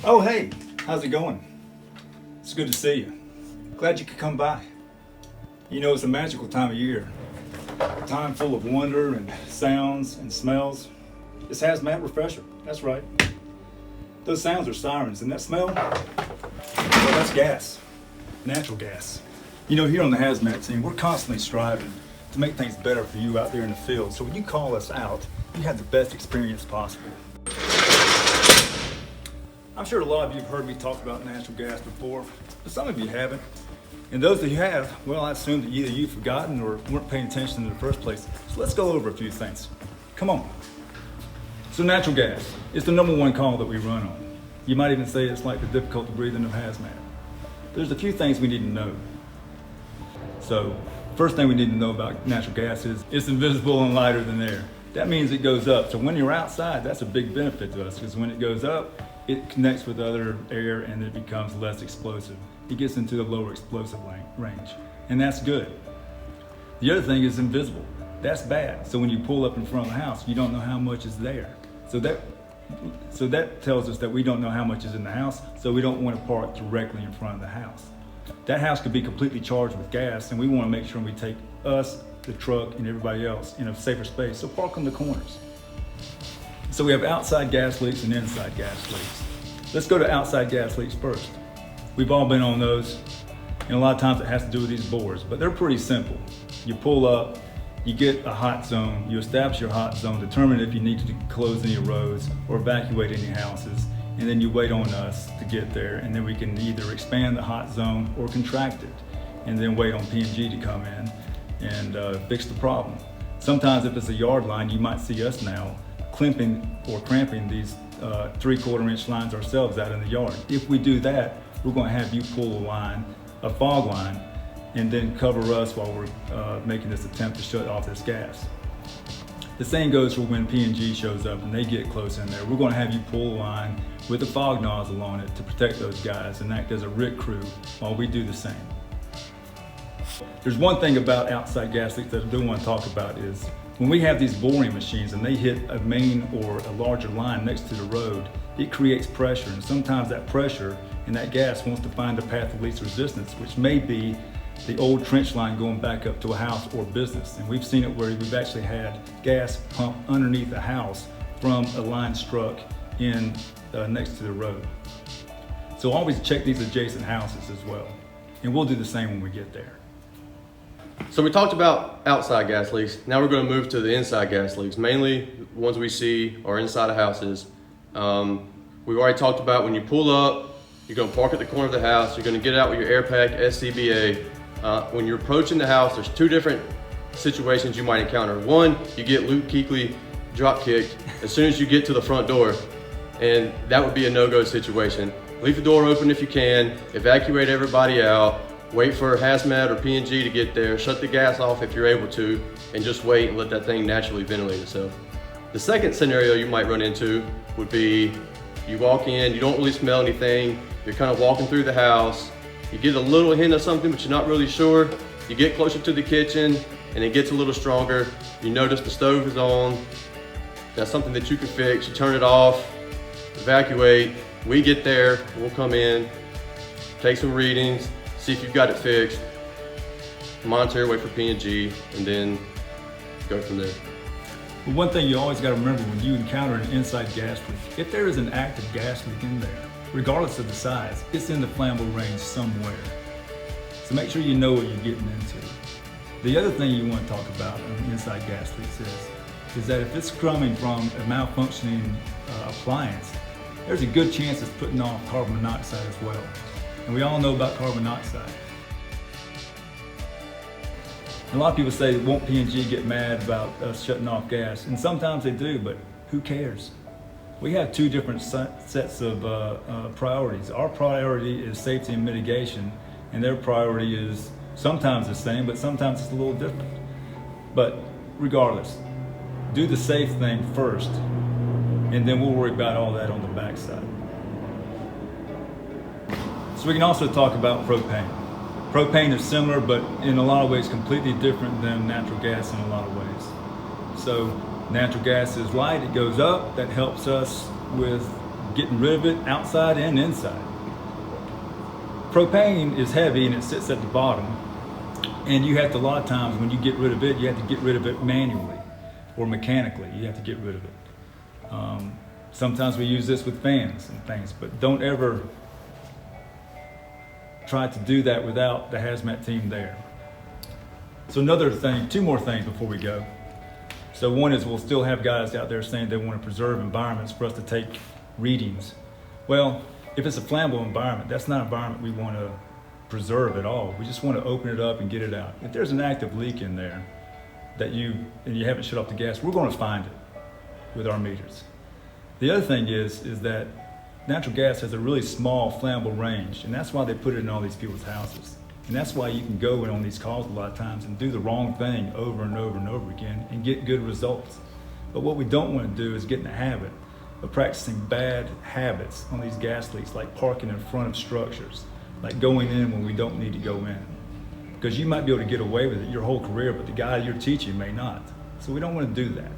Oh, hey, how's it going? It's good to see you. Glad you could come by. You know, it's a magical time of year. A time full of wonder and sounds and smells. It's hazmat refresher, that's right. Those sounds are sirens, and that smell, well, that's gas, natural gas. You know, here on the hazmat team, we're constantly striving to make things better for you out there in the field. So when you call us out, you have the best experience possible. I'm sure a lot of you have heard me talk about natural gas before, but some of you haven't. And those that you have, well, I assume that either you've forgotten or weren't paying attention in the first place. So let's go over a few things. Come on. So natural gas is the #1 call that we run on. You might even say it's like the difficulty breathing of hazmat. There's a few things we need to know. So first thing we need to know about natural gas is it's invisible and lighter than air. That means it goes up. So when you're outside, that's a big benefit to us, because when it goes up, it connects with other air and it becomes less explosive. It gets into the lower explosive range, and that's good. The other thing is invisible. That's bad. So when you pull up in front of the house, you don't know how much is there. So that tells us that we don't know how much is in the house, so we don't want to park directly in front of the house. That house could be completely charged with gas, and we want to make sure we take us, the truck, and everybody else in a safer space, so park on the corners. So we have outside gas leaks and inside gas leaks. Let's go to outside gas leaks first. We've all been on those, and a lot of times it has to do with these bores, but they're pretty simple. You pull up, you get a hot zone, you establish your hot zone, determine if you need to close any roads or evacuate any houses, and then you wait on us to get there, and then we can either expand the hot zone or contract it, and then wait on P&G to come in and fix the problem. Sometimes if it's a yard line, you might see us now clamping these 3/4 inch lines ourselves out in the yard. If we do that, we're going to have you pull a fog line, and then cover us while we're making this attempt to shut off this gas. The same goes for when P&G shows up and they get close in there. We're going to have you pull a line with a fog nozzle on it to protect those guys and act as a RIT crew while we do the same. There's one thing about outside gas leaks that I do want to talk about is when we have these boring machines and they hit a main or a larger line next to the road, it creates pressure, and sometimes that pressure and that gas wants to find a path of least resistance, which may be the old trench line going back up to a house or business. And we've seen it where we've actually had gas pump underneath a house from a line struck in next to the road. So always check these adjacent houses as well. And we'll do the same when we get there. So we talked about outside gas leaks. Now we're going to move to the inside gas leaks. Mainly the ones we see are inside of houses. We've already talked about when you pull up, you're going to park at the corner of the house, you're going to get out with your air pack SCBA. When you're approaching the house, there's two different situations you might encounter. One, you get Luke Kuechly drop kicked as soon as you get to the front door, and that would be a no-go situation. Leave the door open if you can, evacuate everybody out, wait for hazmat or P&G to get there, shut the gas off if you're able to, and just wait and let that thing naturally ventilate itself. The second scenario you might run into would be you walk in, you don't really smell anything, you're kind of walking through the house, you get a little hint of something but you're not really sure, you get closer to the kitchen and it gets a little stronger, you notice the stove is on, that's something that you can fix, you turn it off, evacuate, we get there, we'll come in, take some readings, see if you've got it fixed, monitor, wait for P&G, and then go from there. But one thing you always got to remember when you encounter an inside gas leak, if there is an active gas leak in there, regardless of the size, it's in the flammable range somewhere. So make sure you know what you're getting into. The other thing you want to talk about on inside gas leaks is that if it's coming from a malfunctioning appliance, there's a good chance it's putting off carbon monoxide as well. And we all know about carbon monoxide. A lot of people say, won't P&G get mad about us shutting off gas? And sometimes they do, but who cares? We have two different sets of priorities. Our priority is safety and mitigation, and their priority is sometimes the same, but sometimes it's a little different. But regardless, do the safe thing first, and then we'll worry about all that on the backside. So we can also talk about propane. Propane is similar, but in a lot of ways completely different than natural gas in a lot of ways. So natural gas is light, it goes up, that helps us with getting rid of it outside and inside. Propane is heavy and it sits at the bottom, and you have to, a lot of times when you get rid of it, you have to get rid of it manually or mechanically. You have to get rid of it. Sometimes we use this with fans and things, but don't ever try to do that without the hazmat team there. So another thing, two more things before we go. So one is we'll still have guys out there saying they want to preserve environments for us to take readings. Well, if it's a flammable environment, that's not an environment we want to preserve at all. We just want to open it up and get it out. If there's an active leak in there and you haven't shut off the gas, we're going to find it with our meters. The other thing is that natural gas has a really small flammable range, and that's why they put it in all these people's houses. And that's why you can go in on these calls a lot of times and do the wrong thing over and over and over again and get good results. But what we don't want to do is get in the habit of practicing bad habits on these gas leaks, like parking in front of structures, like going in when we don't need to go in. Because you might be able to get away with it your whole career, but the guy you're teaching may not. So we don't want to do that.